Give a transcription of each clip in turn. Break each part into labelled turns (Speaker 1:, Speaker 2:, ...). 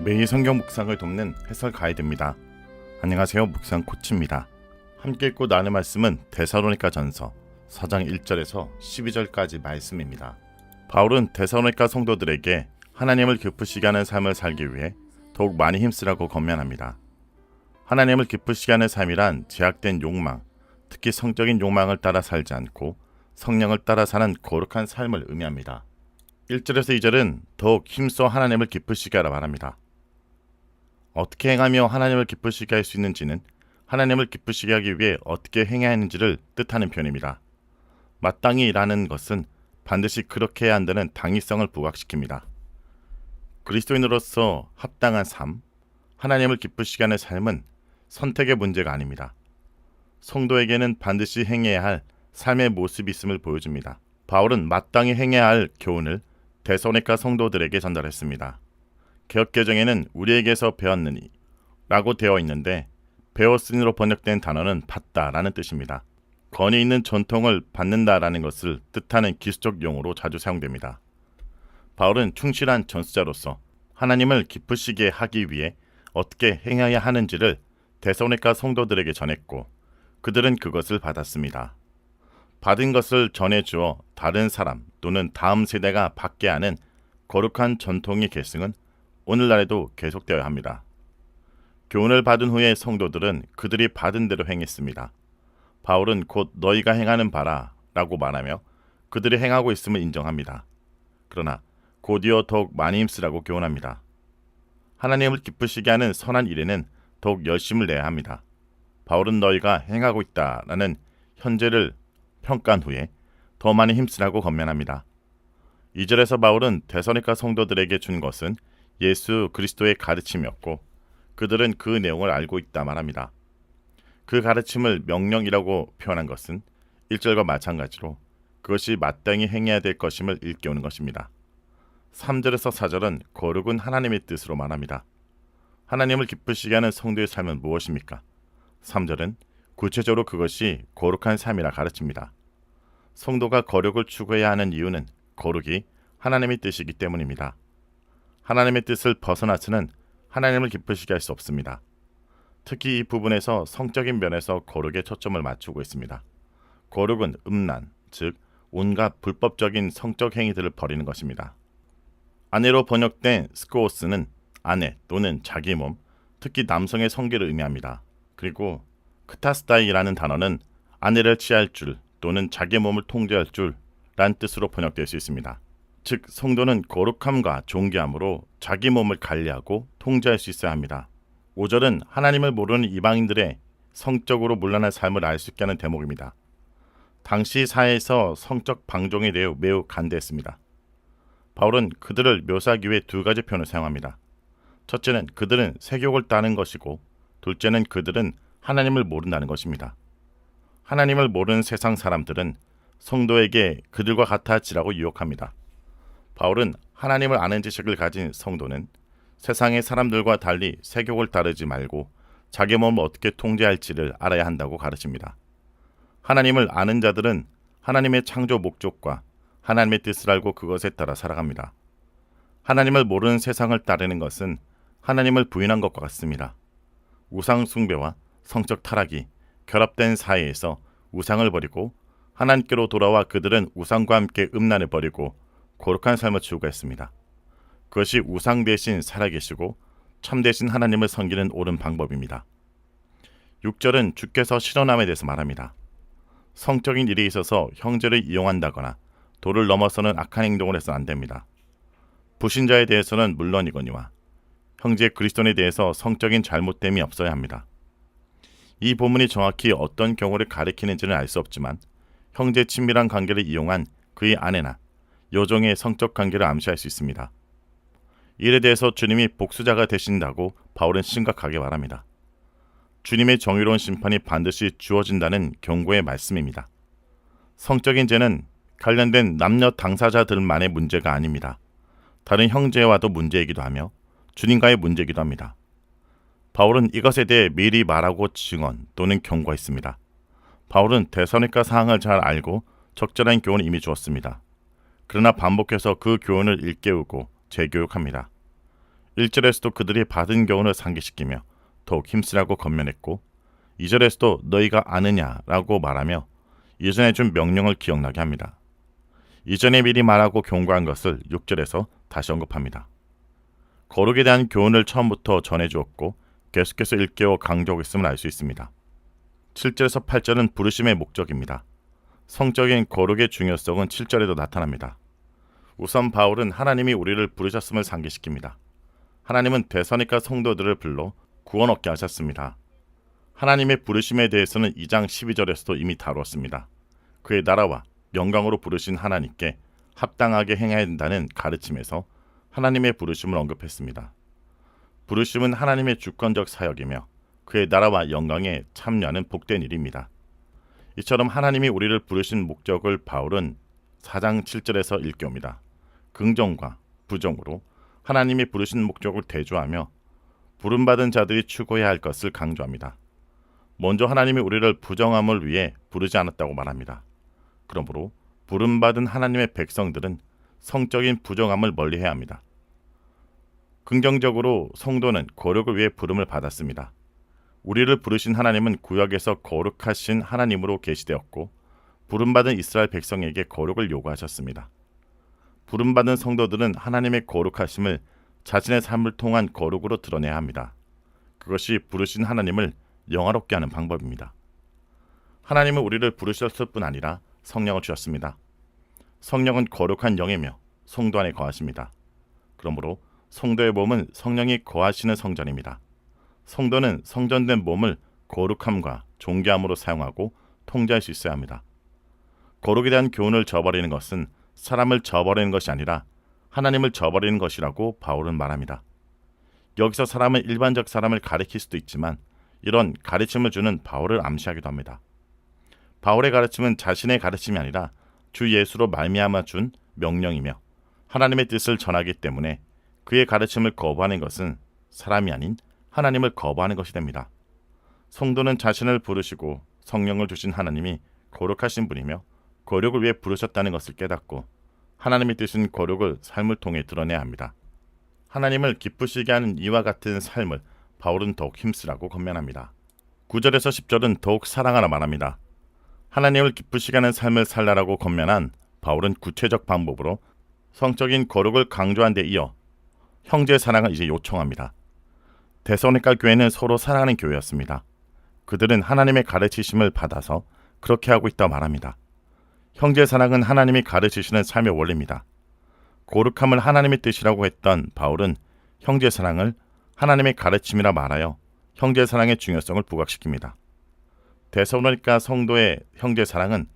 Speaker 1: 매일 성경 묵상을 돕는 해설 가이드입니다. 안녕하세요. 묵상 코치입니다. 함께 읽고 나눌 말씀은 데살로니가 전서 4장 1절에서 12절까지 말씀입니다. 바울은 데살로니가 성도들에게 하나님을 기쁘시게 하는 삶을 살기 위해 더욱 많이 힘쓰라고 권면합니다. 하나님을 기쁘시게 하는 삶이란 제약된 욕망, 특히 성적인 욕망을 따라 살지 않고 성령을 따라 사는 거룩한 삶을 의미합니다. 1절에서 2절은 더욱 힘써 하나님을 기쁘시게 하라 말합니다. 어떻게 행하며 하나님을 기쁘시게 할 수 있는지는 하나님을 기쁘시게 하기 위해 어떻게 행해야 하는지를 뜻하는 표현입니다. 마땅히 라는 것은 반드시 그렇게 해야 한다는 당위성을 부각시킵니다. 그리스도인으로서 합당한 삶, 하나님을 기쁘시게 하는 삶은 선택의 문제가 아닙니다. 성도에게는 반드시 행해야 할 삶의 모습이 있음을 보여줍니다. 바울은 마땅히 행해야 할 교훈을 데살로니가 성도들에게 전달했습니다. 개역개정에는 우리에게서 배웠느니 라고 되어 있는데 배웠으니로 번역된 단어는 받다라는 뜻입니다. 권위 있는 전통을 받는다라는 것을 뜻하는 기술적 용어로 자주 사용됩니다. 바울은 충실한 전수자로서 하나님을 기쁘시게 하기 위해 어떻게 행해야 하는지를 데살로니가 성도들에게 전했고 그들은 그것을 받았습니다. 받은 것을 전해주어 다른 사람 또는 다음 세대가 받게 하는 거룩한 전통의 계승은 오늘날에도 계속되어야 합니다. 교훈을 받은 후에 성도들은 그들이 받은 대로 행했습니다. 바울은 곧 너희가 행하는 바라 라고 말하며 그들이 행하고 있음을 인정합니다. 그러나 곧이어 더욱 많이 힘쓰라고 교훈합니다. 하나님을 기쁘시게 하는 선한 일에는 더욱 열심을 내야 합니다. 바울은 너희가 행하고 있다라는 현재를 평가한 후에 더 많이 힘쓰라고 권면합니다. 2절에서 바울은 데살로니가 성도들에게 준 것은 예수 그리스도의 가르침이었고 그들은 그 내용을 알고 있다 말합니다. 그 가르침을 명령이라고 표현한 것은 1절과 마찬가지로 그것이 마땅히 행해야 될 것임을 일깨우는 것입니다. 3절에서 4절은 거룩은 하나님의 뜻으로 말합니다. 하나님을 기쁘시게 하는 성도의 삶은 무엇입니까? 3절은 구체적으로 그것이 거룩한 삶이라 가르칩니다. 성도가 거룩을 추구해야 하는 이유는 거룩이 하나님의 뜻이기 때문입니다. 하나님의 뜻을 벗어나서는 하나님을 기쁘시게 할 수 없습니다. 특히 이 부분에서 성적인 면에서 거룩에 초점을 맞추고 있습니다. 거룩은 음란, 즉 온갖 불법적인 성적 행위들을 버리는 것입니다. 아내로 번역된 스코오스는 아내 또는 자기 몸, 특히 남성의 성기를 의미합니다. 그리고 크타스다이라는 단어는 아내를 취할 줄 또는 자기 몸을 통제할 줄란 뜻으로 번역될 수 있습니다. 즉 성도는 거룩함과 존귀함으로 자기 몸을 관리하고 통제할 수 있어야 합니다. 5절은 하나님을 모르는 이방인들의 성적으로 문란한 삶을 알 수 있게 하는 대목입니다. 당시 사회에서 성적 방종에 대해 매우 간대했습니다. 바울은 그들을 묘사하기 위해 두 가지 표현을 사용합니다. 첫째는 그들은 세욕을 따는 것이고 둘째는 그들은 하나님을 모른다는 것입니다. 하나님을 모르는 세상 사람들은 성도에게 그들과 같아지라고 유혹합니다. 바울은 하나님을 아는 지식을 가진 성도는 세상의 사람들과 달리 세욕을 따르지 말고 자기 몸을 어떻게 통제할지를 알아야 한다고 가르칩니다. 하나님을 아는 자들은 하나님의 창조 목적과 하나님의 뜻을 알고 그것에 따라 살아갑니다. 하나님을 모르는 세상을 따르는 것은 하나님을 부인한 것과 같습니다. 우상 숭배와 성적 타락이 결합된 사회에서 우상을 버리고 하나님께로 돌아와 그들은 우상과 함께 음란을 버리고 거룩한 삶을 추구했습니다. 그것이 우상 대신 살아계시고 참 대신 하나님을 섬기는 옳은 방법입니다. 6절은 주께서 실현함에 대해서 말합니다. 성적인 일에 있어서 형제를 이용한다거나 도를 넘어서는 악한 행동을 해서는 안 됩니다. 불신자에 대해서는 물론이거니와 형제 그리스도인에 대해서 성적인 잘못됨이 없어야 합니다. 이 본문이 정확히 어떤 경우를 가리키는지는 알 수 없지만 형제 친밀한 관계를 이용한 그의 아내나 여종의 성적 관계를 암시할 수 있습니다. 이에 대해서 주님이 복수자가 되신다고 바울은 심각하게 말합니다. 주님의 정의로운 심판이 반드시 주어진다는 경고의 말씀입니다. 성적인 죄는 관련된 남녀 당사자들만의 문제가 아닙니다. 다른 형제와도 문제이기도 하며 주님과의 문제이기도 합니다. 바울은 이것에 대해 미리 말하고 증언 또는 경고했습니다. 바울은 데살로니가 상황을 잘 알고 적절한 교훈을 이미 주었습니다. 그러나 반복해서 그 교훈을 일깨우고 재교육합니다. 1절에서도 그들이 받은 교훈을 상기시키며 더욱 힘쓰라고 권면했고 2절에서도 너희가 아느냐라고 말하며 이전에 준 명령을 기억나게 합니다. 이전에 미리 말하고 경고한 것을 6절에서 다시 언급합니다. 거룩에 대한 교훈을 처음부터 전해주었고 계속해서 일깨워 강조하고 있음을 알 수 있습니다. 7절에서 8절은 부르심의 목적입니다. 성적인 거룩의 중요성은 7절에도 나타납니다. 우선 바울은 하나님이 우리를 부르셨음을 상기시킵니다. 하나님은 데살로니가 성도들을 불러 구원 얻게 하셨습니다. 하나님의 부르심에 대해서는 2장 12절에서도 이미 다루었습니다. 그의 나라와 영광으로 부르신 하나님께 합당하게 행해야 한다는 가르침에서 하나님의 부르심을 언급했습니다. 부르심은 하나님의 주권적 사역이며 그의 나라와 영광에 참여하는 복된 일입니다. 이처럼 하나님이 우리를 부르신 목적을 바울은 4장 7절에서 일깨웁니다. 긍정과 부정으로 하나님이 부르신 목적을 대조하며 부름받은 자들이 추구해야 할 것을 강조합니다. 먼저 하나님이 우리를 부정함을 위해 부르지 않았다고 말합니다. 그러므로 부름받은 하나님의 백성들은 성적인 부정함을 멀리해야 합니다. 긍정적으로 성도는 거룩을 위해 부름을 받았습니다. 우리를 부르신 하나님은 구약에서 거룩하신 하나님으로 계시되었고 부름받은 이스라엘 백성에게 거룩을 요구하셨습니다. 부름받은 성도들은 하나님의 거룩하심을 자신의 삶을 통한 거룩으로 드러내야 합니다. 그것이 부르신 하나님을 영화롭게 하는 방법입니다. 하나님은 우리를 부르셨을 뿐 아니라 성령을 주셨습니다. 성령은 거룩한 영이며 성도 안에 거하십니다. 그러므로 성도의 몸은 성령이 거하시는 성전입니다. 성도는 성전된 몸을 거룩함과 존귀함으로 사용하고 통제할 수 있어야 합니다. 거룩에 대한 교훈을 저버리는 것은 사람을 저버리는 것이 아니라 하나님을 저버리는 것이라고 바울은 말합니다. 여기서 사람은 일반적 사람을 가리킬 수도 있지만 이런 가르침을 주는 바울을 암시하기도 합니다. 바울의 가르침은 자신의 가르침이 아니라 주 예수로 말미암아 준 명령이며 하나님의 뜻을 전하기 때문에 그의 가르침을 거부하는 것은 사람이 아닌 하나님을 거부하는 것이 됩니다. 성도는 자신을 부르시고 성령을 주신 하나님이 거룩하신 분이며 거룩을 위해 부르셨다는 것을 깨닫고 하나님의 뜻인 거룩을 삶을 통해 드러내야 합니다. 하나님을 기쁘시게 하는 이와 같은 삶을 바울은 더욱 힘쓰라고 권면합니다. 9절에서 10절은 더욱 사랑하라 말합니다. 하나님을 기쁘시게 하는 삶을 살라라고 권면한 바울은 구체적 방법으로 성적인 거룩을 강조한 데 이어 형제 사랑을 이제 요청합니다. 데살로니가 교회는 서로 사랑하는 교회였습니다. 그들은 하나님의 가르치심을 받아서 그렇게 하고 있다고 말합니다. 형제 사랑은 하나님이 가르치시는 삶의 원리입니다. 거룩함을 하나님의 뜻이라고 했던 바울은 형제 사랑을 하나님의 가르침이라 말하여 형제 사랑의 중요성을 부각시킵니다. 데살로니가 성도의 형제 사랑은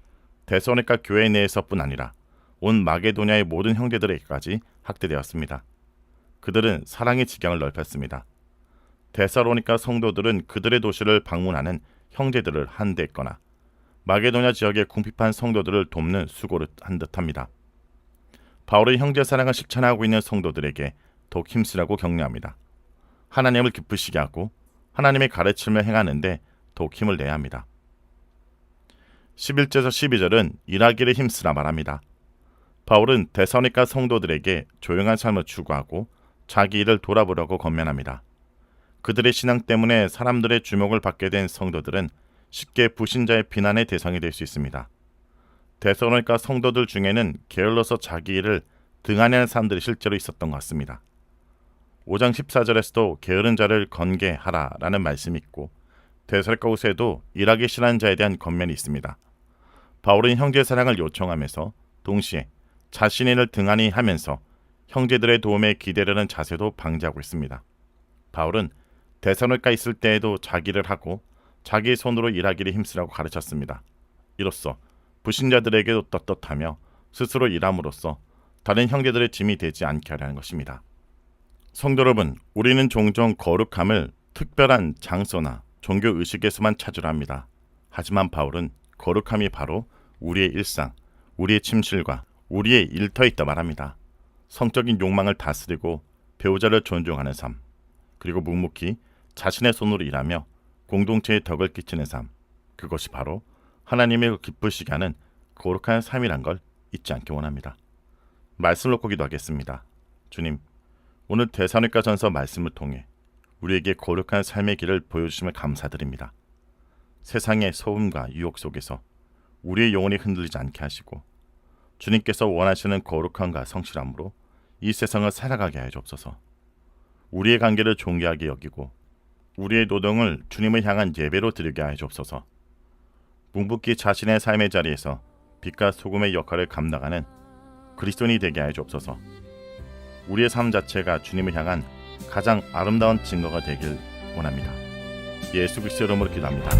Speaker 1: 데살로니가 교회 내에서뿐 아니라 온 마게도냐의 모든 형제들에게까지 확대되었습니다. 그들은 사랑의 지경을 넓혔습니다. 데살로니가 성도들은 그들의 도시를 방문하는 형제들을 한대했거나 마게도냐 지역의 궁핍한 성도들을 돕는 수고를 한 듯합니다. 바울의 형제 사랑을 실천하고 있는 성도들에게 더욱 힘쓰라고 격려합니다. 하나님을 기쁘시게 하고 하나님의 가르침을 행하는데 더욱 힘을 내야 합니다. 11절에서 12절은 일하기를 힘쓰라 말합니다. 바울은 데살로니가 성도들에게 조용한 삶을 추구하고 자기 일을 돌아보려고 권면합니다. 그들의 신앙 때문에 사람들의 주목을 받게 된 성도들은 쉽게 불신자의 비난의 대상이 될 수 있습니다. 데살로니가 성도들 중에는 게을러서 자기 일을 등한하는 사람들이 실제로 있었던 것 같습니다. 5장 14절에서도 게으른 자를 건개하라 라는 말씀이 있고 데살로니가 후서에도 일하기 싫어하는 자에 대한 권면이 있습니다. 바울은 형제 사랑을 요청하면서 동시에 자신의 일을 등한히 하면서 형제들의 도움에 기대려는 자세도 방지하고 있습니다. 바울은 데살로니가 있을 때에도 자기를 하고 자기 손으로 일하기를 힘쓰라고 가르쳤습니다. 이로써 불신자들에게도 떳떳하며 스스로 일함으로써 다른 형제들의 짐이 되지 않게 하려는 것입니다. 성도 여러분, 우리는 종종 거룩함을 특별한 장소나 종교 의식에서만 찾으려 합니다. 하지만 바울은 거룩함이 바로 우리의 일상, 우리의 침실과 우리의 일터에 있다 말합니다. 성적인 욕망을 다스리고 배우자를 존중하는 삶, 그리고 묵묵히 자신의 손으로 일하며 공동체에 덕을 끼치는 삶, 그것이 바로 하나님의 기쁘시게 하는 거룩한 삶이란 걸 잊지 않기 원합니다. 말씀을 놓고 기도하겠습니다. 주님, 오늘 데살로니가전서 말씀을 통해 우리에게 거룩한 삶의 길을 보여주심을 감사드립니다. 세상의 소음과 유혹 속에서 우리의 영혼이 흔들리지 않게 하시고 주님께서 원하시는 거룩함과 성실함으로 이 세상을 살아가게 하여 주옵소서. 우리의 관계를 존귀하게 여기고 우리의 노동을 주님을 향한 예배로 드리게 하여 주옵소서. 묵묵히 자신의 삶의 자리에서 빛과 소금의 역할을 감당하는 그리스도인이 되게 하여 주옵소서. 우리의 삶 자체가 주님을 향한 가장 아름다운 증거가 되길 원합니다. 예수 그리스도 이름으로 기도합니다.